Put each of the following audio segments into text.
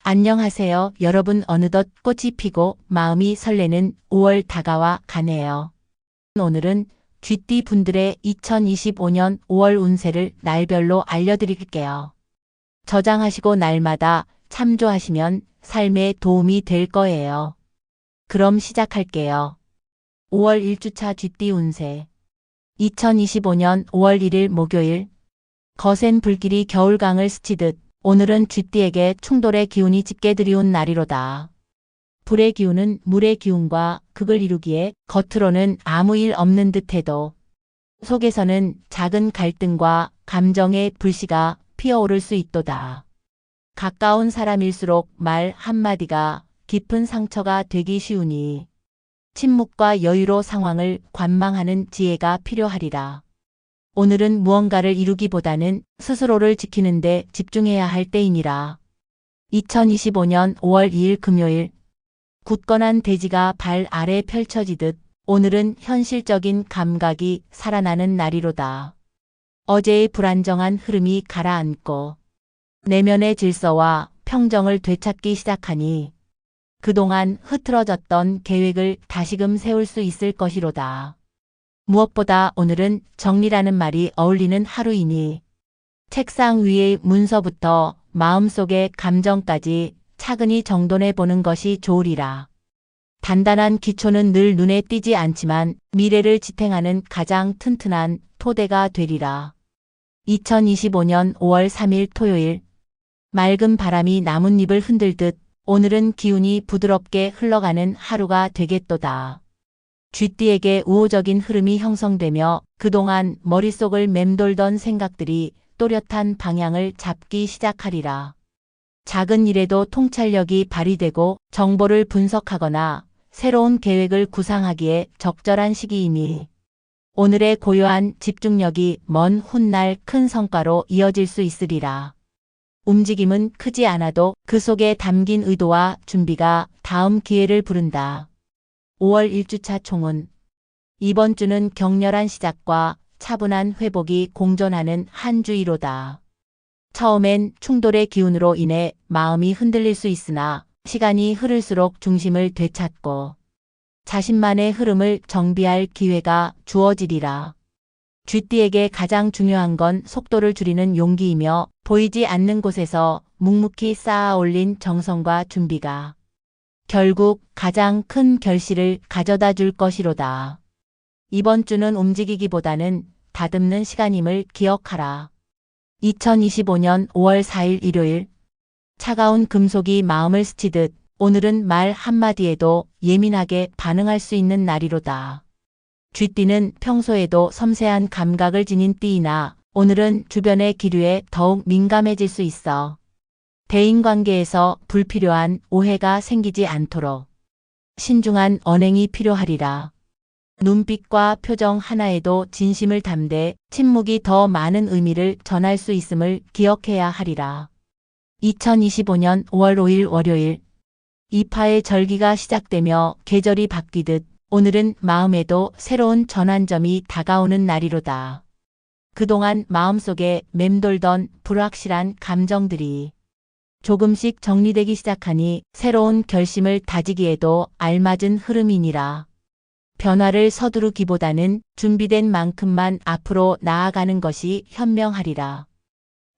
안녕하세요, 여러분. 어느덧 꽃이 피고 마음이 설레는 5월 다가와 가네요. 오늘은 쥐띠 분들의 2025년 5월 운세를 날별로 알려드릴게요. 저장하시고 날마다 참조하시면 삶에 도움이 될 거예요. 그럼 시작할게요. 5월 1주차 쥐띠 운세. 2025년 5월 1일 목요일. 거센 불길이 겨울강을 스치듯 오늘은 쥐띠에게 충돌의 기운이 짙게 들이온 날이로다. 불의 기운은 물의 기운과 극을 이루기에 겉으로는 아무 일 없는 듯해도 속에서는 작은 갈등과 감정의 불씨가 피어오를 수 있도다. 가까운 사람일수록 말 한마디가 깊은 상처가 되기 쉬우니 침묵과 여유로 상황을 관망하는 지혜가 필요하리라. 오늘은 무언가를 이루기보다는 스스로를 지키는 데 집중해야 할 때이니라. 2025년 5월 2일 금요일. 굳건한 대지가 발 아래 펼쳐지듯 오늘은 현실적인 감각이 살아나는 날이로다. 어제의 불안정한 흐름이 가라앉고 내면의 질서와 평정을 되찾기 시작하니 그동안 흐트러졌던 계획을 다시금 세울 수 있을 것이로다. 무엇보다 오늘은 정리라는 말이 어울리는 하루이니 책상 위의 문서부터 마음속의 감정까지 차근히 정돈해 보는 것이 좋으리라. 단단한 기초는 늘 눈에 띄지 않지만 미래를 지탱하는 가장 튼튼한 토대가 되리라. 2025년 5월 3일 토요일. 맑은 바람이 나뭇잎을 흔들듯 오늘은 기운이 부드럽게 흘러가는 하루가 되겠도다. 쥐띠에게 우호적인 흐름이 형성되며 그동안 머릿속을 맴돌던 생각들이 또렷한 방향을 잡기 시작하리라. 작은 일에도 통찰력이 발휘되고 정보를 분석하거나 새로운 계획을 구상하기에 적절한 시기이니 오늘의 고요한 집중력이 먼 훗날 큰 성과로 이어질 수 있으리라. 움직임은 크지 않아도 그 속에 담긴 의도와 준비가 다음 기회를 부른다. 5월 1주차 총운. 이번 주는 격렬한 시작과 차분한 회복이 공존하는 한 주이로다. 처음엔 충돌의 기운으로 인해 마음이 흔들릴 수 있으나 시간이 흐를수록 중심을 되찾고 자신만의 흐름을 정비할 기회가 주어지리라. 쥐띠에게 가장 중요한 건 속도를 줄이는 용기이며 보이지 않는 곳에서 묵묵히 쌓아 올린 정성과 준비가 결국 가장 큰 결실을 가져다 줄 것이로다. 이번 주는 움직이기보다는 다듬는 시간임을 기억하라. 2025년 5월 4일 일요일. 차가운 금속이 마음을 스치듯 오늘은 말 한마디에도 예민하게 반응할 수 있는 날이로다. 쥐띠는 평소에도 섬세한 감각을 지닌 띠이나 오늘은 주변의 기류에 더욱 민감해질 수 있어 대인관계에서 불필요한 오해가 생기지 않도록 신중한 언행이 필요하리라. 눈빛과 표정 하나에도 진심을 담되 침묵이 더 많은 의미를 전할 수 있음을 기억해야 하리라. 2025년 5월 5일 월요일. 이파의 절기가 시작되며 계절이 바뀌듯 오늘은 마음에도 새로운 전환점이 다가오는 날이로다. 그동안 마음속에 맴돌던 불확실한 감정들이 조금씩 정리되기 시작하니 새로운 결심을 다지기에도 알맞은 흐름이니라. 변화를 서두르기보다는 준비된 만큼만 앞으로 나아가는 것이 현명하리라.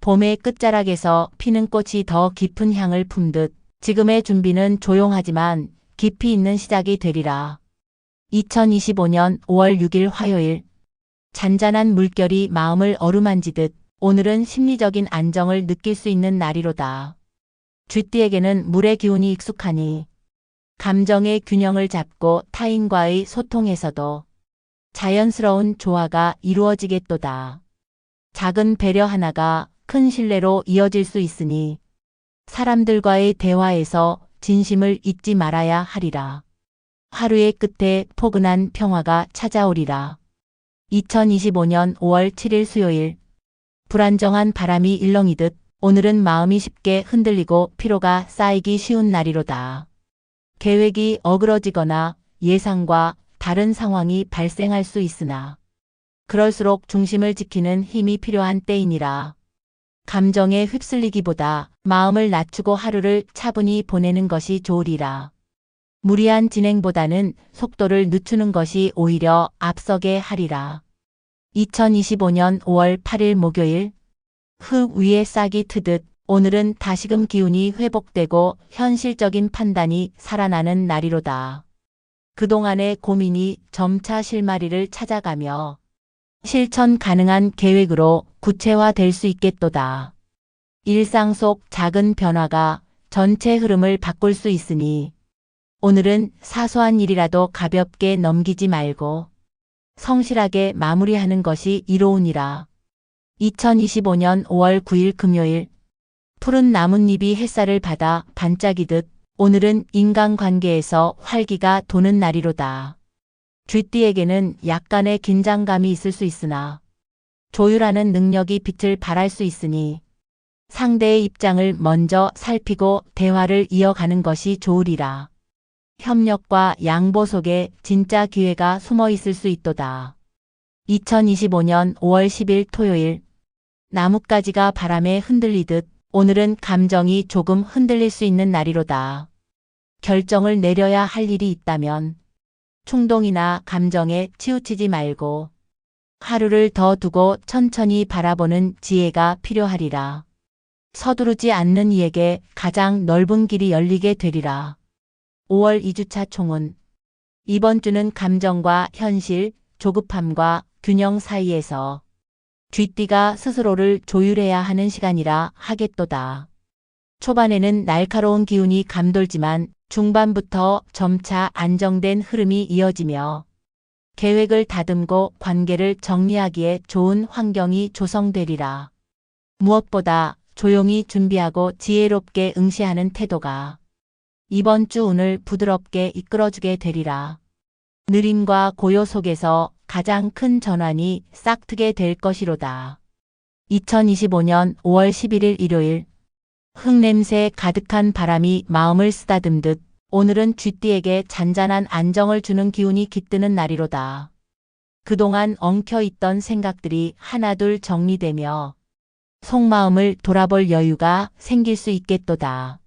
봄의 끝자락에서 피는 꽃이 더 깊은 향을 품듯 지금의 준비는 조용하지만 깊이 있는 시작이 되리라. 2025년 5월 6일 화요일. 잔잔한 물결이 마음을 어루만지듯 오늘은 심리적인 안정을 느낄 수 있는 날이로다. 쥐띠에게는 물의 기운이 익숙하니 감정의 균형을 잡고 타인과의 소통에서도 자연스러운 조화가 이루어지겠도다. 작은 배려 하나가 큰 신뢰로 이어질 수 있으니 사람들과의 대화에서 진심을 잊지 말아야 하리라. 하루의 끝에 포근한 평화가 찾아오리라. 2025년 5월 7일 수요일. 불안정한 바람이 일렁이듯 오늘은 마음이 쉽게 흔들리고 피로가 쌓이기 쉬운 날이로다. 계획이 어그러지거나 예상과 다른 상황이 발생할 수 있으나 그럴수록 중심을 지키는 힘이 필요한 때이니라. 감정에 휩쓸리기보다 마음을 낮추고 하루를 차분히 보내는 것이 좋으리라. 무리한 진행보다는 속도를 늦추는 것이 오히려 앞서게 하리라. 2025년 5월 8일 목요일. 흙 위에 싹이 트듯 오늘은 다시금 기운이 회복되고 현실적인 판단이 살아나는 날이로다. 그동안의 고민이 점차 실마리를 찾아가며 실천 가능한 계획으로 구체화될 수 있겠도다. 일상 속 작은 변화가 전체 흐름을 바꿀 수 있으니 오늘은 사소한 일이라도 가볍게 넘기지 말고 성실하게 마무리하는 것이 이로우니라. 2025년 5월 9일 금요일. 푸른 나뭇잎이 햇살을 받아 반짝이듯 오늘은 인간관계에서 활기가 도는 날이로다. 쥐띠에게는 약간의 긴장감이 있을 수 있으나 조율하는 능력이 빛을 발할 수 있으니 상대의 입장을 먼저 살피고 대화를 이어가는 것이 좋으리라. 협력과 양보 속에 진짜 기회가 숨어 있을 수 있도다. 2025년 5월 10일 토요일. 나뭇가지가 바람에 흔들리듯 오늘은 감정이 조금 흔들릴 수 있는 날이로다. 결정을 내려야 할 일이 있다면 충동이나 감정에 치우치지 말고 하루를 더 두고 천천히 바라보는 지혜가 필요하리라. 서두르지 않는 이에게 가장 넓은 길이 열리게 되리라. 5월 2주차 총은. 이번 주는 감정과 현실, 조급함과 균형 사이에서 쥐띠가 스스로를 조율해야 하는 시간이라 하겠도다. 초반에는 날카로운 기운이 감돌지만 중반부터 점차 안정된 흐름이 이어지며 계획을 다듬고 관계를 정리하기에 좋은 환경이 조성되리라. 무엇보다 조용히 준비하고 지혜롭게 응시하는 태도가 이번 주 운을 부드럽게 이끌어주게 되리라. 느림과 고요 속에서 가장 큰 전환이 싹트게 될 것이로다. 2025년 5월 11일 일요일. 흙냄새 가득한 바람이 마음을 쓰다듬듯 오늘은 쥐띠에게 잔잔한 안정을 주는 기운이 깃드는 날이로다. 그동안 엉켜있던 생각들이 하나둘 정리되며 속마음을 돌아볼 여유가 생길 수 있겠도다.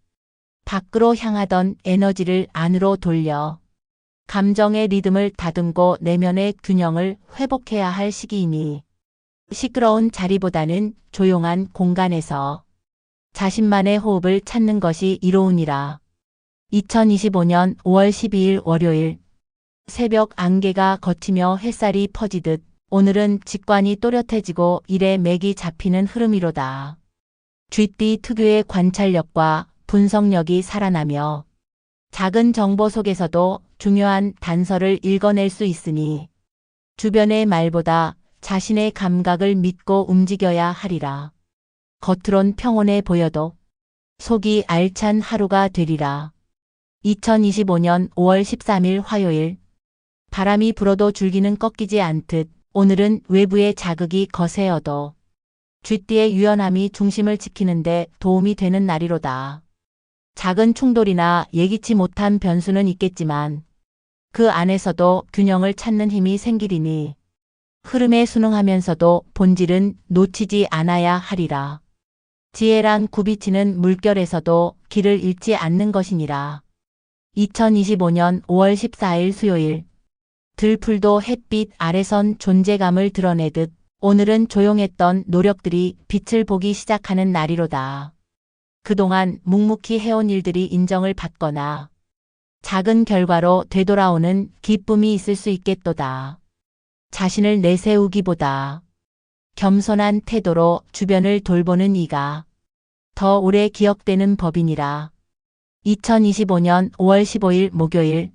밖으로 향하던 에너지를 안으로 돌려 감정의 리듬을 다듬고 내면의 균형을 회복해야 할 시기이니 시끄러운 자리보다는 조용한 공간에서 자신만의 호흡을 찾는 것이 이로우니라. 2025년 5월 12일 월요일. 새벽 안개가 걷히며 햇살이 퍼지듯 오늘은 직관이 또렷해지고 일에 맥이 잡히는 흐름이로다. 쥐띠 특유의 관찰력과 분석력이 살아나며 작은 정보 속에서도 중요한 단서를 읽어낼 수 있으니 주변의 말보다 자신의 감각을 믿고 움직여야 하리라. 겉으론 평온해 보여도 속이 알찬 하루가 되리라. 2025년 5월 13일 화요일. 바람이 불어도 줄기는 꺾이지 않듯 오늘은 외부의 자극이 거세어도 쥐띠의 유연함이 중심을 지키는데 도움이 되는 날이로다. 작은 충돌이나 예기치 못한 변수는 있겠지만 그 안에서도 균형을 찾는 힘이 생기리니 흐름에 순응하면서도 본질은 놓치지 않아야 하리라. 지혜란 굽이치는 물결에서도 길을 잃지 않는 것이니라. 2025년 5월 14일 수요일. 들풀도 햇빛 아래선 존재감을 드러내듯 오늘은 조용했던 노력들이 빛을 보기 시작하는 날이로다. 그동안 묵묵히 해온 일들이 인정을 받거나 작은 결과로 되돌아오는 기쁨이 있을 수 있겠도다. 자신을 내세우기보다 겸손한 태도로 주변을 돌보는 이가 더 오래 기억되는 법이니라. 2025년 5월 15일 목요일.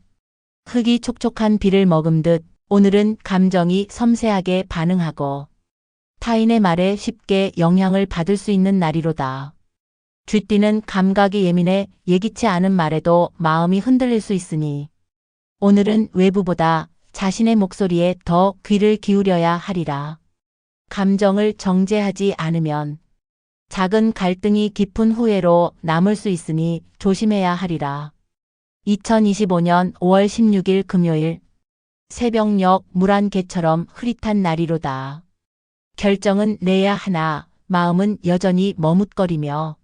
흙이 촉촉한 비를 머금듯 오늘은 감정이 섬세하게 반응하고 타인의 말에 쉽게 영향을 받을 수 있는 날이로다. 쥐띠는 감각이 예민해 예기치 않은 말에도 마음이 흔들릴 수 있으니 오늘은 외부보다 자신의 목소리에 더 귀를 기울여야 하리라. 감정을 정제하지 않으면 작은 갈등이 깊은 후회로 남을 수 있으니 조심해야 하리라. 2025년 5월 16일 금요일. 새벽녘 물안개처럼 흐릿한 날이로다. 결정은 내야 하나 마음은 여전히 머뭇거리며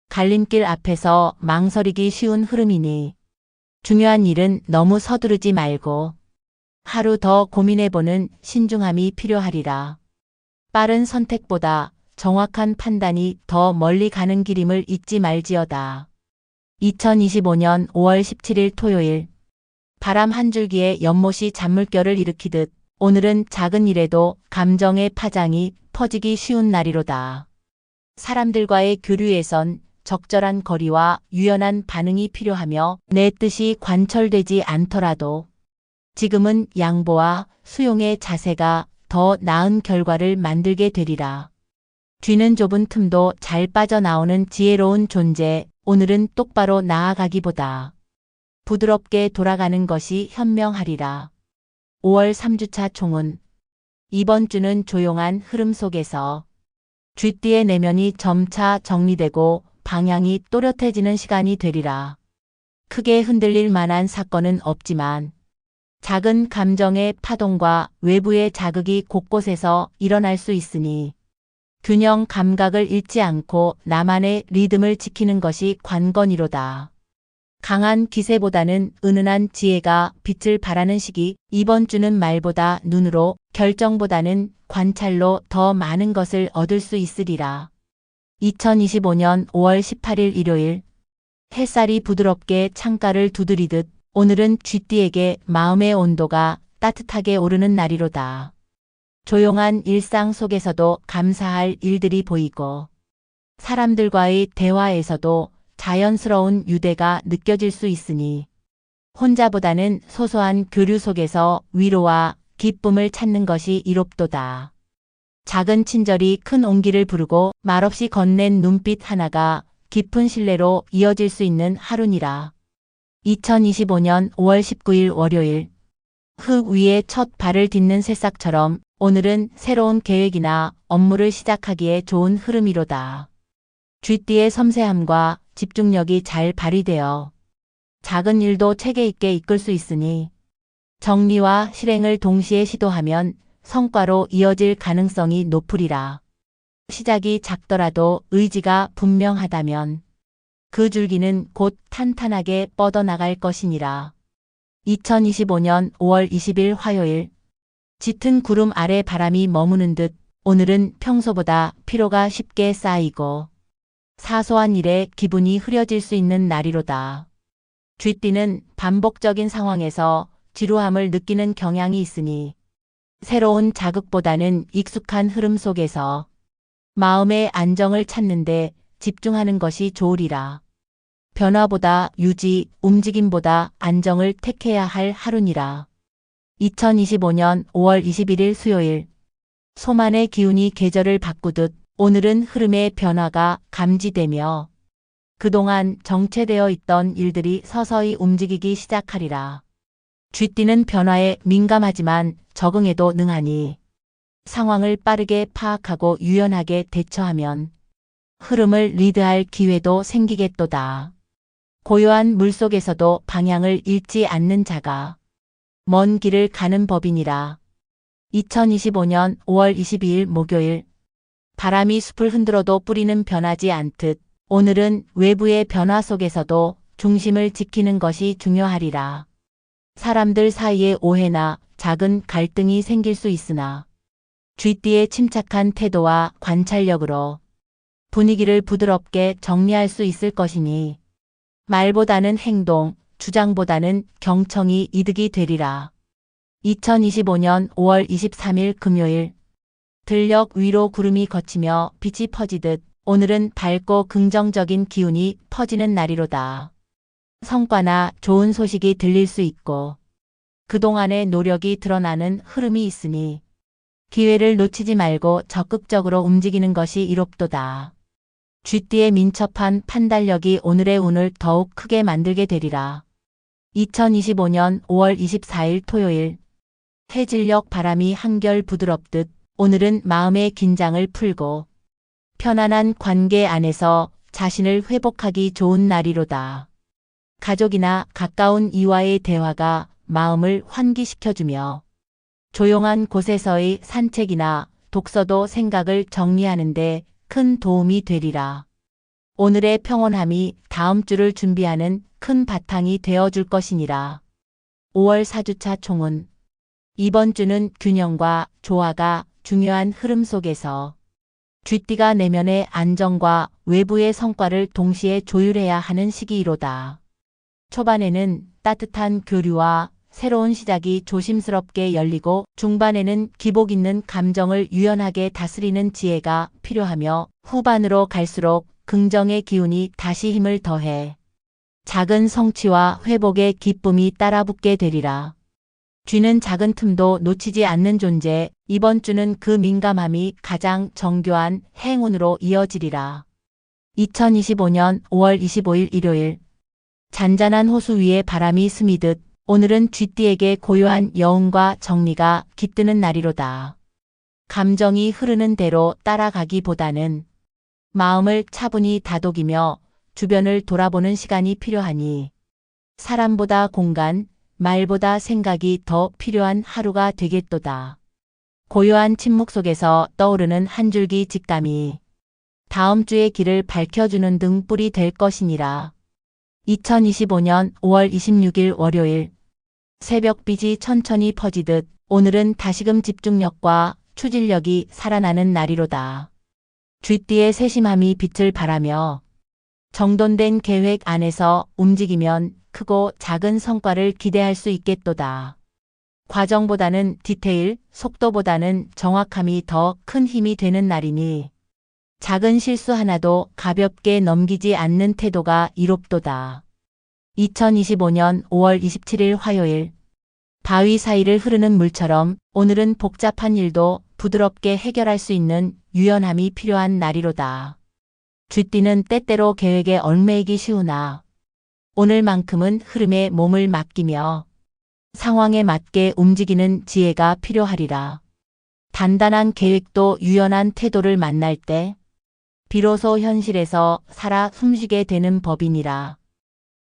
갈림길 앞에서 망설이기 쉬운 흐름이니 중요한 일은 너무 서두르지 말고 하루 더 고민해보는 신중함이 필요하리라. 빠른 선택보다 정확한 판단이 더 멀리 가는 길임을 잊지 말지어다. 2025년 5월 17일 토요일. 바람 한 줄기에 연못이 잔물결을 일으키듯 오늘은 작은 일에도 감정의 파장이 퍼지기 쉬운 날이로다. 사람들과의 교류에선 적절한 거리와 유연한 반응이 필요하며 내 뜻이 관철되지 않더라도 지금은 양보와 수용의 자세가 더 나은 결과를 만들게 되리라. 뒤는 좁은 틈도 잘 빠져나오는 지혜로운 존재, 오늘은 똑바로 나아가기보다 부드럽게 돌아가는 것이 현명하리라. 5월 3주차 총은 이번 주는 조용한 흐름 속에서 쥐띠의 내면이 점차 정리되고 방향이 또렷해지는 시간이 되리라. 크게 흔들릴 만한 사건은 없지만 작은 감정의 파동과 외부의 자극이 곳곳에서 일어날 수 있으니 균형 감각을 잃지 않고 나만의 리듬을 지키는 것이 관건이로다. 강한 기세보다는 은은한 지혜가 빛을 발하는 시기, 이번 주는 말보다 눈으로, 결정보다는 관찰로 더 많은 것을 얻을 수 있으리라. 2025년 5월 18일 일요일. 햇살이 부드럽게 창가를 두드리듯 오늘은 쥐띠에게 마음의 온도가 따뜻하게 오르는 날이로다. 조용한 일상 속에서도 감사할 일들이 보이고 사람들과의 대화에서도 자연스러운 유대가 느껴질 수 있으니 혼자보다는 소소한 교류 속에서 위로와 기쁨을 찾는 것이 이롭도다. 작은 친절이 큰 온기를 부르고 말없이 건넨 눈빛 하나가 깊은 신뢰로 이어질 수 있는 하루니라. 2025년 5월 19일 월요일. 흙 위에 첫 발을 딛는 새싹처럼 오늘은 새로운 계획이나 업무를 시작하기에 좋은 흐름이로다. 쥐띠의 섬세함과 집중력이 잘 발휘되어 작은 일도 체계 있게 이끌 수 있으니 정리와 실행을 동시에 시도하면 성과로 이어질 가능성이 높으리라. 시작이 작더라도 의지가 분명하다면 그 줄기는 곧 탄탄하게 뻗어나갈 것이니라. 2025년 5월 20일 화요일. 짙은 구름 아래 바람이 머무는 듯 오늘은 평소보다 피로가 쉽게 쌓이고 사소한 일에 기분이 흐려질 수 있는 날이로다. 쥐띠는 반복적인 상황에서 지루함을 느끼는 경향이 있으니 새로운 자극보다는 익숙한 흐름 속에서 마음의 안정을 찾는데 집중하는 것이 좋으리라. 변화보다 유지, 움직임보다 안정을 택해야 할 하루니라. 2025년 5월 21일 수요일. 소만의 기운이 계절을 바꾸듯 오늘은 흐름의 변화가 감지되며 그동안 정체되어 있던 일들이 서서히 움직이기 시작하리라. 쥐띠는 변화에 민감하지만 적응에도 능하니 상황을 빠르게 파악하고 유연하게 대처하면 흐름을 리드할 기회도 생기겠도다. 고요한 물속에서도 방향을 잃지 않는 자가 먼 길을 가는 법이니라. 2025년 5월 22일 목요일. 바람이 숲을 흔들어도 뿌리는 변하지 않듯 오늘은 외부의 변화 속에서도 중심을 지키는 것이 중요하리라. 사람들 사이에 오해나 작은 갈등이 생길 수 있으나 쥐띠의 침착한 태도와 관찰력으로 분위기를 부드럽게 정리할 수 있을 것이니 말보다는 행동, 주장보다는 경청이 이득이 되리라. 2025년 5월 23일 금요일. 들녘 위로 구름이 걷히며 빛이 퍼지듯 오늘은 밝고 긍정적인 기운이 퍼지는 날이로다. 성과나 좋은 소식이 들릴 수 있고 그동안의 노력이 드러나는 흐름이 있으니 기회를 놓치지 말고 적극적으로 움직이는 것이 이롭도다. 쥐띠의 민첩한 판단력이 오늘의 운을 더욱 크게 만들게 되리라. 2025년 5월 24일 토요일. 해질녘 바람이 한결 부드럽듯 오늘은 마음의 긴장을 풀고 편안한 관계 안에서 자신을 회복하기 좋은 날이로다. 가족이나 가까운 이와의 대화가 마음을 환기시켜주며 조용한 곳에서의 산책이나 독서도 생각을 정리하는 데 큰 도움이 되리라. 오늘의 평온함이 다음 주를 준비하는 큰 바탕이 되어줄 것이니라. 5월 4주차 총은 이번 주는 균형과 조화가 중요한 흐름 속에서 쥐띠가 내면의 안정과 외부의 성과를 동시에 조율해야 하는 시기이로다. 초반에는 따뜻한 교류와 새로운 시작이 조심스럽게 열리고 중반에는 기복 있는 감정을 유연하게 다스리는 지혜가 필요하며 후반으로 갈수록 긍정의 기운이 다시 힘을 더해 작은 성취와 회복의 기쁨이 따라붙게 되리라. 쥐는 작은 틈도 놓치지 않는 존재, 이번 주는 그 민감함이 가장 정교한 행운으로 이어지리라. 2025년 5월 25일 일요일 잔잔한 호수 위에 바람이 스미듯 오늘은 쥐띠에게 고요한 여운과 정리가 깃드는 날이로다. 감정이 흐르는 대로 따라가기보다는 마음을 차분히 다독이며 주변을 돌아보는 시간이 필요하니 사람보다 공간, 말보다 생각이 더 필요한 하루가 되겠도다. 고요한 침묵 속에서 떠오르는 한 줄기 직감이 다음 주의 길을 밝혀주는 등불이 될 것이니라. 2025년 5월 26일 월요일 새벽빛이 천천히 퍼지듯 오늘은 다시금 집중력과 추진력이 살아나는 날이로다. 쥐띠의 세심함이 빛을 발하며 정돈된 계획 안에서 움직이면 크고 작은 성과를 기대할 수 있겠도다. 과정보다는 디테일, 속도보다는 정확함이 더 큰 힘이 되는 날이니 작은 실수 하나도 가볍게 넘기지 않는 태도가 이롭도다. 2025년 5월 27일 화요일 바위 사이를 흐르는 물처럼 오늘은 복잡한 일도 부드럽게 해결할 수 있는 유연함이 필요한 날이로다. 쥐띠는 때때로 계획에 얽매이기 쉬우나 오늘만큼은 흐름에 몸을 맡기며 상황에 맞게 움직이는 지혜가 필요하리라. 단단한 계획도 유연한 태도를 만날 때 비로소 현실에서 살아 숨쉬게 되는 법이니라.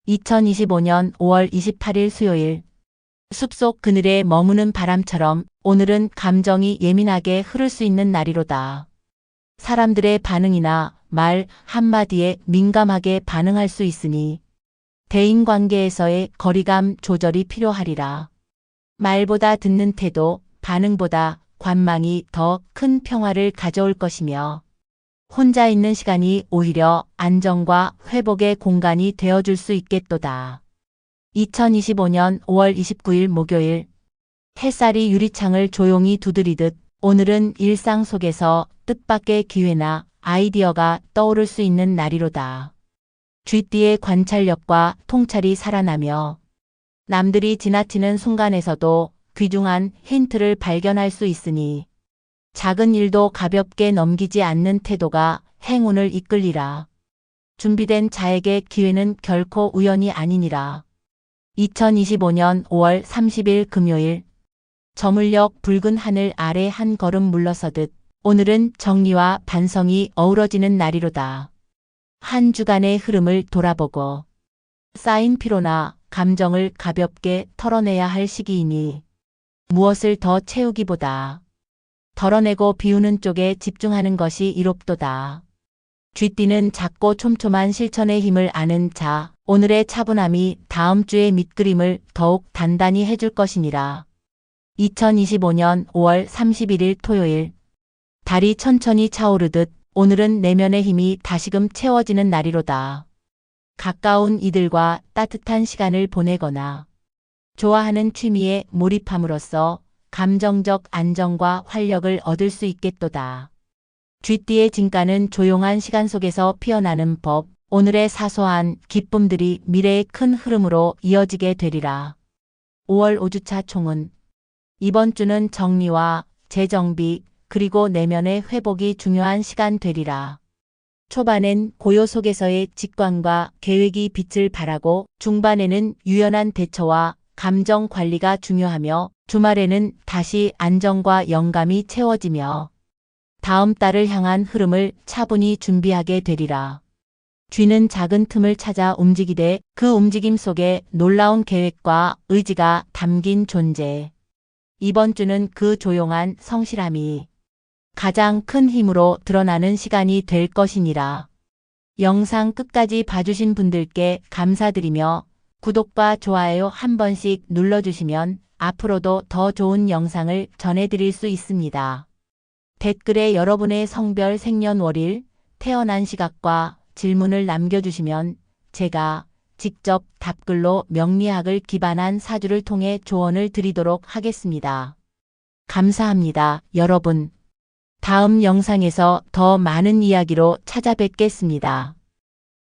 2025년 5월 28일 수요일 숲속 그늘에 머무는 바람처럼 오늘은 감정이 예민하게 흐를 수 있는 날이로다. 사람들의 반응이나 말 한마디에 민감하게 반응할 수 있으니 대인관계에서의 거리감 조절이 필요하리라. 말보다 듣는 태도, 반응보다 관망이 더 큰 평화를 가져올 것이며 혼자 있는 시간이 오히려 안정과 회복의 공간이 되어줄 수 있겠도다. 2025년 5월 29일 목요일 햇살이 유리창을 조용히 두드리듯 오늘은 일상 속에서 뜻밖의 기회나 아이디어가 떠오를 수 있는 날이로다. 쥐띠의 관찰력과 통찰이 살아나며 남들이 지나치는 순간에서도 귀중한 힌트를 발견할 수 있으니 작은 일도 가볍게 넘기지 않는 태도가 행운을 이끌리라. 준비된 자에게 기회는 결코 우연이 아니니라. 2025년 5월 30일 금요일 저물녘 붉은 하늘 아래 한 걸음 물러서듯 오늘은 정리와 반성이 어우러지는 날이로다. 한 주간의 흐름을 돌아보고 쌓인 피로나 감정을 가볍게 털어내야 할 시기이니 무엇을 더 채우기보다 덜어내고 비우는 쪽에 집중하는 것이 이롭도다. 쥐띠는 작고 촘촘한 실천의 힘을 아는 자, 오늘의 차분함이 다음 주의 밑그림을 더욱 단단히 해줄 것이니라. 2025년 5월 31일 토요일 달이 천천히 차오르듯 오늘은 내면의 힘이 다시금 채워지는 날이로다. 가까운 이들과 따뜻한 시간을 보내거나 좋아하는 취미에 몰입함으로써 감정적 안정과 활력을 얻을 수 있겠도다. 쥐띠의 진가는 조용한 시간 속에서 피어나는 법, 오늘의 사소한 기쁨들이 미래의 큰 흐름으로 이어지게 되리라. 5월 5주차 총은 이번 주는 정리와 재정비 그리고 내면의 회복이 중요한 시간 되리라. 초반엔 고요 속에서의 직관과 계획이 빛을 발하고 중반에는 유연한 대처와 감정 관리가 중요하며 주말에는 다시 안정과 영감이 채워지며 다음 달을 향한 흐름을 차분히 준비하게 되리라. 쥐는 작은 틈을 찾아 움직이되 그 움직임 속에 놀라운 계획과 의지가 담긴 존재. 이번 주는 그 조용한 성실함이 가장 큰 힘으로 드러나는 시간이 될 것이니라. 영상 끝까지 봐주신 분들께 감사드리며 구독과 좋아요 한 번씩 눌러주시면 앞으로도 더 좋은 영상을 전해드릴 수 있습니다. 댓글에 여러분의 성별, 생년월일, 태어난 시각과 질문을 남겨주시면 제가 직접 답글로 명리학을 기반한 사주를 통해 조언을 드리도록 하겠습니다. 감사합니다, 여러분. 다음 영상에서 더 많은 이야기로 찾아뵙겠습니다.